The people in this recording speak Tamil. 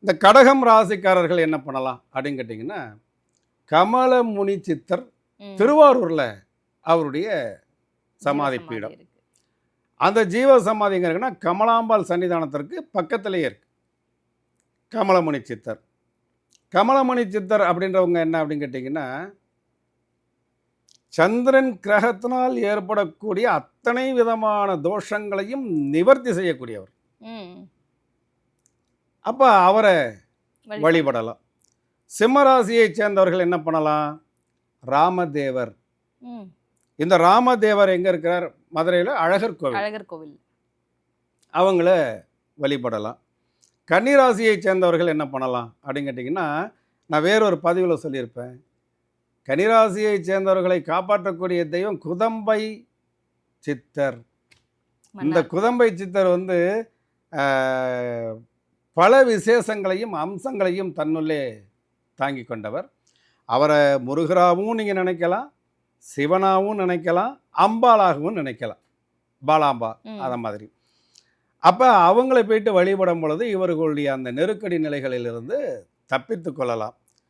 இந்த கடகம் ராசிக்காரர்கள் என்ன பண்ணலாம் அப்படின்னு கேட்டிங்கன்னா, கமலமுனி சித்தர் திருவாரூரில் அவருடைய சமாதி பீடம். அந்த ஜீவ சமாதி எங்கே இருக்குன்னா, கமலாம்பாள் சன்னிதானத்திற்கு பக்கத்திலேயே இருக்கு கமலமுனி சித்தர். கமலமுனி சித்தர் அப்படின்றவங்க என்ன அப்படின்னு கேட்டிங்கன்னா, சந்திரன் கிரகத்தினால் ஏற்படக்கூடிய அத்தனை விதமான தோஷங்களையும் நிவர்த்தி செய்யக்கூடியவர். அப்போ அவரை வழிபடலாம். சிம்மராசியை சேர்ந்தவர்கள் என்ன பண்ணலாம்? ராமதேவர். இந்த ராமதேவர் எங்கே இருக்கிறார்? மதுரையில் அழகர் கோவில். அவங்கள வழிபடலாம். கன்னிராசியை சேர்ந்தவர்கள் என்ன பண்ணலாம் அப்படின்னு கேட்டிங்கன்னா, நான் வேறொரு பதிவில் சொல்லியிருப்பேன். கன்னிராசியை சேர்ந்தவர்களை காப்பாற்றக்கூடிய தெய்வம் குதம்பை சித்தர். இந்த குதம்பை சித்தர் பல விசேஷங்களையும் அம்சங்களையும் தன்னுள்ளே தாங்கி கொண்டவர். அவரை முருகராகவும் நீங்கள் நினைக்கலாம், சிவனாகவும் நினைக்கலாம், அம்பாளாகவும் நினைக்கலாம், பாலாம்பா அதை மாதிரி. அப்போ அவங்களை போயிட்டு வழிபடும் பொழுது இவர்களுடைய அந்த நெருக்கடி நிலைகளிலிருந்து தப்பித்து கொள்ளலாம்.